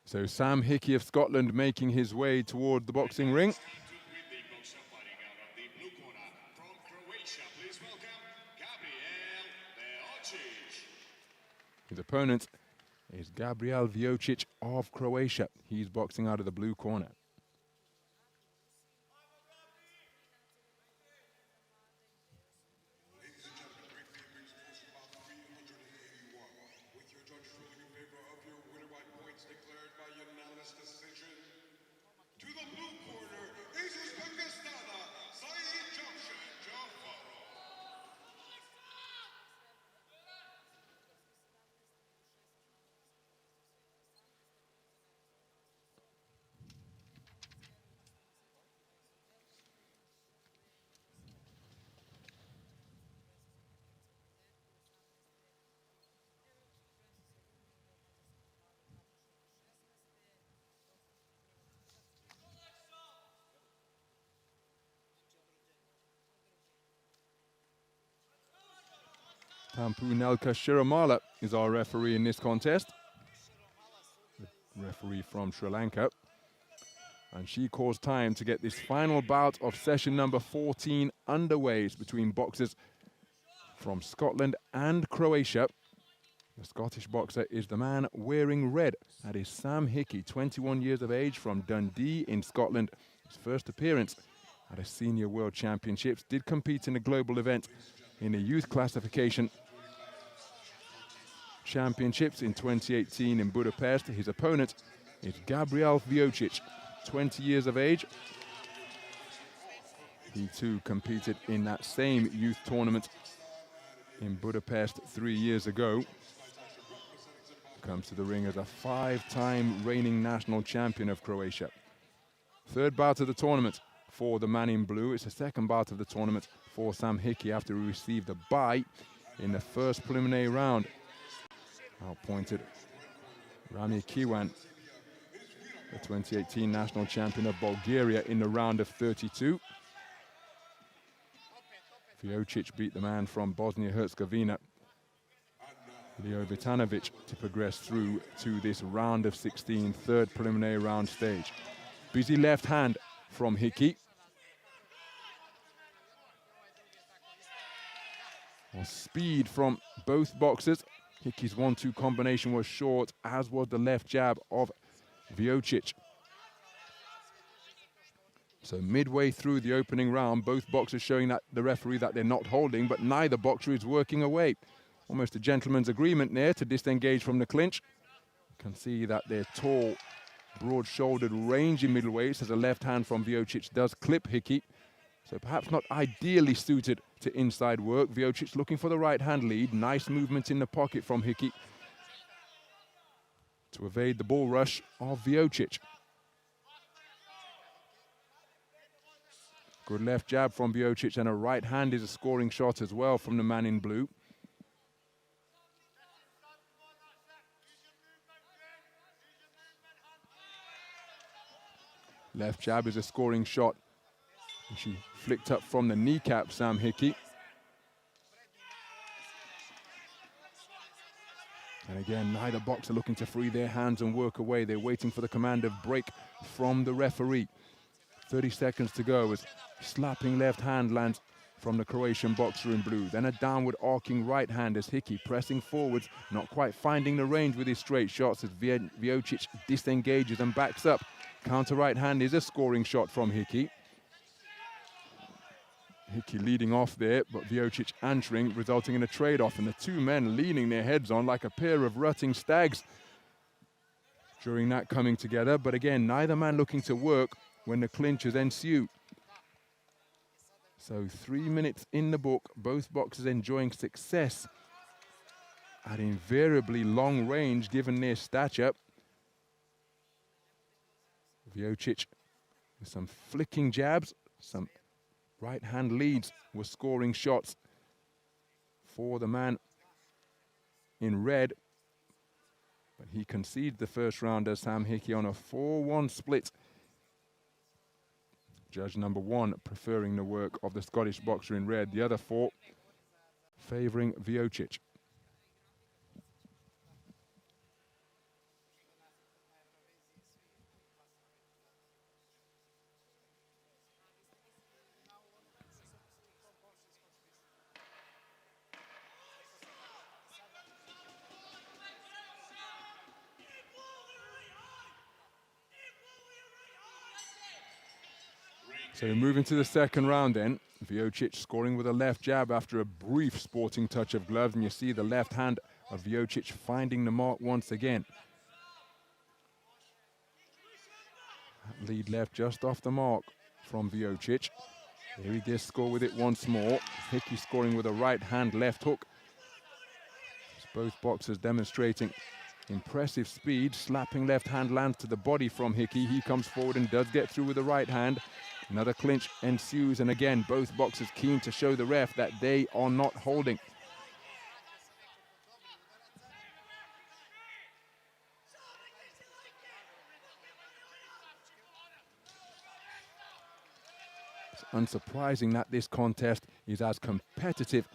So Sam Hickey of Scotland making his way toward the boxing ring. His opponent is Gabriel VEOCIC of Croatia. He's boxing out of the blue corner. Tampu Nelka Shiramala is our referee in this contest. The referee from Sri Lanka. And she calls time to get this final bout of session number 14 underway. It's between boxers from Scotland and Croatia. The Scottish boxer is the man wearing red. That is Sam Hickey, 21 years of age, from Dundee in Scotland. His first appearance at a senior world championships. Did compete in a global event in a youth classification championships in 2018 in Budapest. His opponent is Gabriel VEOCIC, 20 years of age. He too competed in that same youth tournament in Budapest 3 years ago. Comes to the ring as a 5-time reigning national champion of Croatia. Third bout of the tournament for the man in blue. It's the second bout of the tournament for Sam Hickey after he received a bye in the first preliminary round. Outpointed Rami Kiwan, the 2018 national champion of Bulgaria, in the round of 32. VEOCIC beat the man from Bosnia-Herzegovina, Leo Vitanovic, to progress through to this round of 16, third preliminary round stage. Busy left hand from Hickey. Well, speed from both boxers. Hickey's 1-2 combination was short, as was the left jab of VEOCIC. So midway through the opening round, both boxers showing that the referee that they're not holding, but neither boxer is working away. Almost a gentleman's agreement there to disengage from the clinch. You can see that their tall, broad-shouldered, rangy middleweights, as a left hand from VEOCIC does clip Hickey. So perhaps not ideally suited to inside work. VEOCIC looking for the right hand lead. Nice movement in the pocket from Hickey to evade the bull rush of VEOCIC. Good left jab from VEOCIC, and a right hand is a scoring shot as well from the man in blue. Left jab is a scoring shot. She flicked up from the kneecap, Sam Hickey. And again, neither boxer looking to free their hands and work away. They're waiting for the command of break from the referee. 30 seconds to go as slapping left hand lands from the Croatian boxer in blue. Then a downward arcing right hand as Hickey pressing forwards, not quite finding the range with his straight shots as VEOCIC disengages and backs up. Counter right hand is a scoring shot from Hickey. Hickey leading off there, but VEOCIC answering, resulting in a trade-off, and the two men leaning their heads on like a pair of rutting stags during that coming together. But again, neither man looking to work when the clinches ensue. So 3 minutes in the book, both boxers enjoying success at invariably long range given their stature. VEOCIC with some flicking jabs, some right hand leads, was scoring shots for the man in red. But he conceded the first rounder, Sam Hickey, on a 4-1 split. Judge number one preferring the work of the Scottish boxer in red. The other four favouring VEOCIC. So moving to the second round then, VEOCIC scoring with a left jab after a brief sporting touch of gloves, and you see the left hand of VEOCIC finding the mark once again. That lead left just off the mark from VEOCIC. Here he does score with it once more. Hickey scoring with a right hand left hook. It's both boxers demonstrating impressive speed. Slapping left hand lands to the body from Hickey. He comes forward and does get through with the right hand. Another clinch ensues, and again, both boxers keen to show the ref that they are not holding. It's unsurprising that this contest is as competitive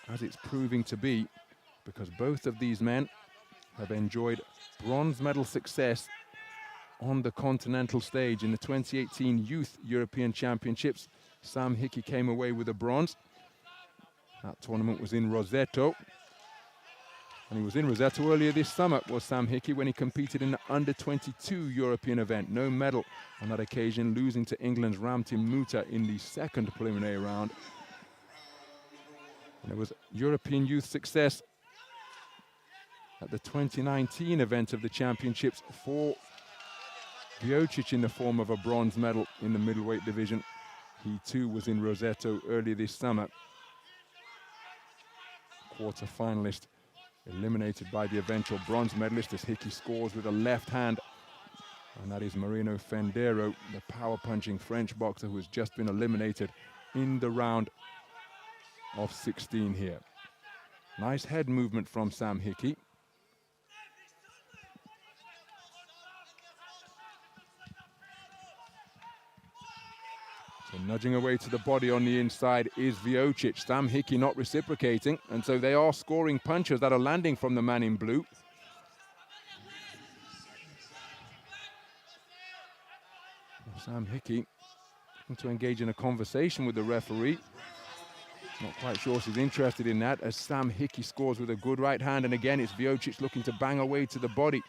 as it's proving to be, because both of these men have enjoyed bronze medal success on the continental stage. In the 2018 Youth European Championships, Sam Hickey came away with a bronze. That tournament was in Roseto. And he was in Roseto earlier this summer, was Sam Hickey, when he competed in the under-22 European event. No medal on that occasion, losing to England's Ramtin Muta in the second preliminary round. And there was European youth success at the 2019 event of the championships for VEOCIC in the form of a bronze medal in the middleweight division. He too was in Roseto earlier this summer. Quarter finalist eliminated by the eventual bronze medalist as Hickey scores with a left hand. And that is Marino Fendero, the power-punching French boxer who has just been eliminated in the round of 16 here. Nice head movement from Sam Hickey. So nudging away to the body on the inside is VEOCIC. Sam Hickey not reciprocating, and so they are scoring punches that are landing from the man in blue. Sam Hickey looking to engage in a conversation with the referee. Not quite sure she's interested in that, as Sam Hickey scores with a good right hand, and again it's VEOCIC looking to bang away to the body.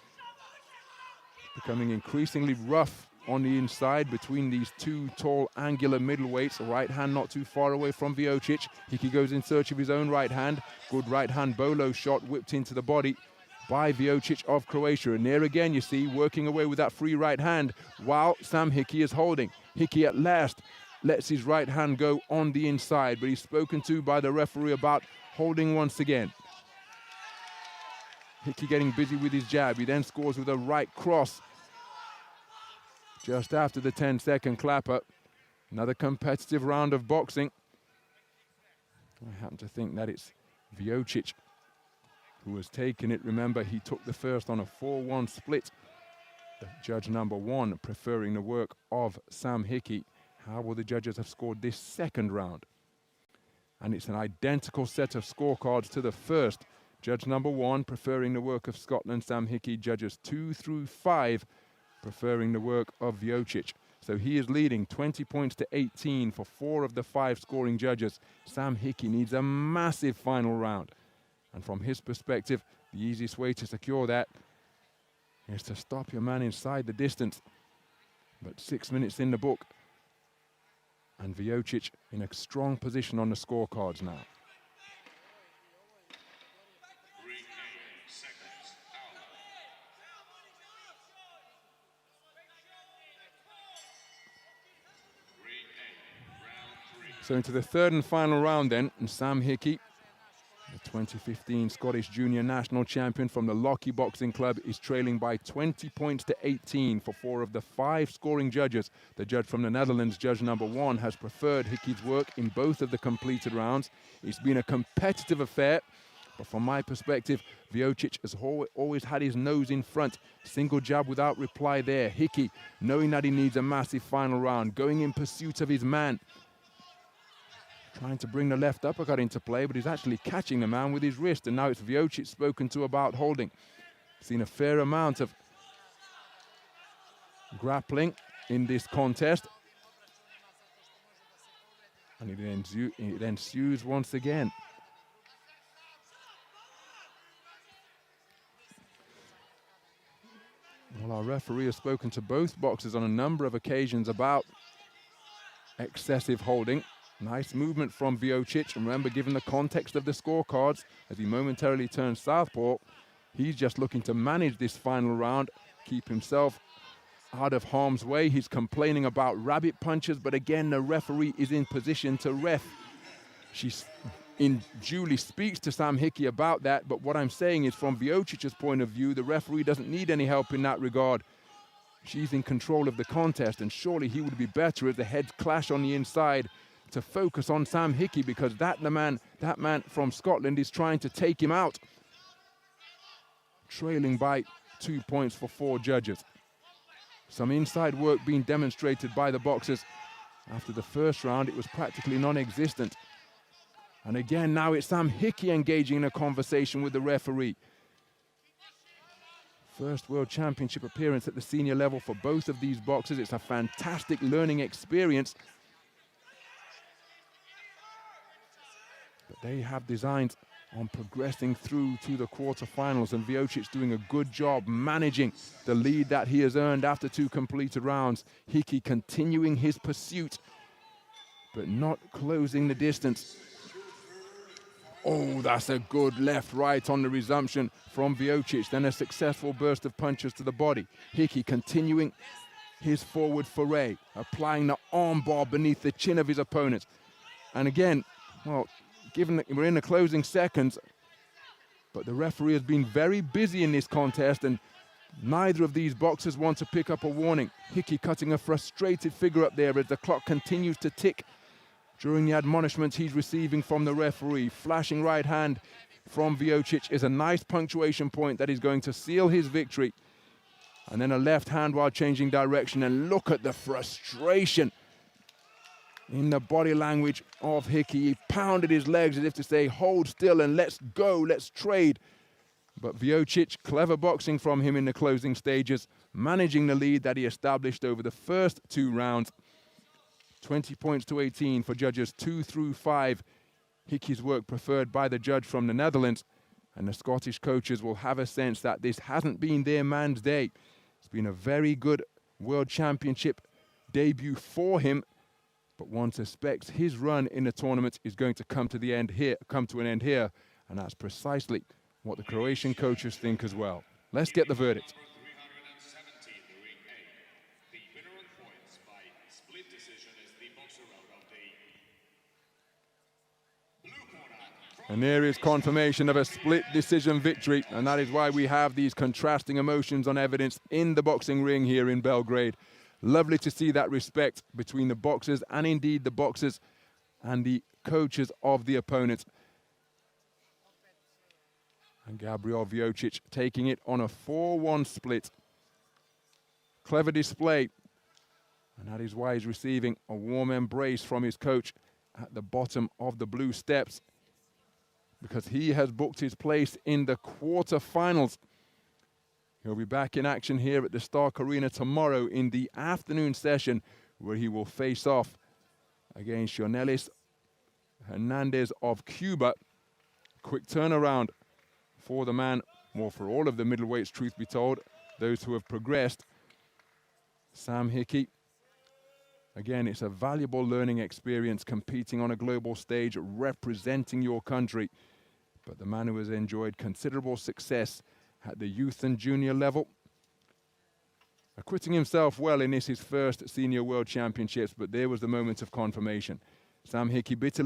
Becoming increasingly rough on the inside between these two tall, angular middleweights. Right hand not too far away from VEOCIC. Hickey goes in search of his own right hand. Good right hand bolo shot whipped into the body by VEOCIC of Croatia. And there again, you see, working away with that free right hand while Sam Hickey is holding. Hickey at last lets his right hand go on the inside, but he's spoken to by the referee about holding once again. Hickey getting busy with his jab. He then scores with a right cross just after the 10-second clapper. Another competitive round of boxing. I happen to think that it's VEOCIC who has taken it. Remember, he took the first on a 4-1 split. The judge number one preferring the work of Sam Hickey. How will the judges have scored this second round? And it's an identical set of scorecards to the first. Judge number one preferring the work of Scotland, Sam Hickey. Judges 2 through 5 preferring the work of VEOCIC. So he is leading 20 points to 18 for 4 of the 5 scoring judges. Sam Hickey needs a massive final round. And from his perspective, the easiest way to secure that is to stop your man inside the distance. But 6 minutes in the book, and VEOCIC in a strong position on the scorecards now. So into the third and final round then, and Sam Hickey, the 2015 Scottish Junior National Champion from the Lochie Boxing Club, is trailing by 20 points to 18 for 4 of the 5 scoring judges. The judge from the Netherlands, judge number 1, has preferred Hickey's work in both of the completed rounds. It's been a competitive affair, but from my perspective, VEOCIC has always had his nose in front. Single jab without reply there. Hickey, knowing that he needs a massive final round, going in pursuit of his man. Trying to bring the left uppercut into play, but he's actually catching the man with his wrist. And now it's VEOCIC spoken to about holding. Seen a fair amount of grappling in this contest. And it ensues once again. Well, our referee has spoken to both boxers on a number of occasions about excessive holding. Nice movement from VEOCIC. Remember, given the context of the scorecards, as he momentarily turns southpaw, he's just looking to manage this final round, keep himself out of harm's way. He's complaining about rabbit punches, but again, the referee is in position to ref. Julie speaks to Sam Hickey about that, but what I'm saying is from VEOCIC's point of view, the referee doesn't need any help in that regard. She's in control of the contest, and surely he would be better as the heads clash on the inside to focus on Sam Hickey, because that man from Scotland is trying to take him out. Trailing by 2 points for 4 judges. Some inside work being demonstrated by the boxers. After the first round, it was practically non-existent. And again, now it's Sam Hickey engaging in a conversation with the referee. First World Championship appearance at the senior level for both of these boxers. It's a fantastic learning experience. But they have designs on progressing through to the quarterfinals, and VEOCIC doing a good job managing the lead that he has earned after 2 completed rounds. Hickey continuing his pursuit, but not closing the distance. Oh, that's a good left-right on the resumption from VEOCIC. Then a successful burst of punches to the body. Hickey continuing his forward foray, applying the arm bar beneath the chin of his opponent. And again, well, given that we're in the closing seconds, but the referee has been very busy in this contest, and neither of these boxers want to pick up a warning. Hickey cutting a frustrated figure up there as the clock continues to tick during the admonishments he's receiving from the referee. Flashing right hand from VEOCIC is a nice punctuation point that is going to seal his victory. And then a left hand while changing direction, and look at the frustration in the body language of Hickey. He pounded his legs as if to say, hold still and let's go, let's trade. But VEOCIC, clever boxing from him in the closing stages, managing the lead that he established over the first 2 rounds. 20 points to 18 for judges 2 through 5. Hickey's work preferred by the judge from the Netherlands, and the Scottish coaches will have a sense that this hasn't been their man's day. It's been a very good World Championship debut for him, but one suspects his run in the tournament is going to come to an end here, and that's precisely what the Croatian coaches think as well. Let's get the verdict. And there is confirmation of a split decision victory, and that is why we have these contrasting emotions on evidence in the boxing ring here in Belgrade. Lovely to see that respect between the boxers, and indeed the boxers and the coaches of the opponents. And Gabriel VEOCIC taking it on a 4-1 split. Clever display. And that is why he's receiving a warm embrace from his coach at the bottom of the blue steps, because he has booked his place in the quarterfinals. He'll be back in action here at the Stark Arena tomorrow in the afternoon session, where he will face off against Jonelis Hernandez of Cuba. Quick turnaround for the man, or for all of the middleweights, truth be told, those who have progressed. Sam Hickey. Again, it's a valuable learning experience competing on a global stage, representing your country. But the man who has enjoyed considerable success at the youth and junior level, acquitting himself well in his first senior world championships, but there was the moment of confirmation. Sam Hickey bitterly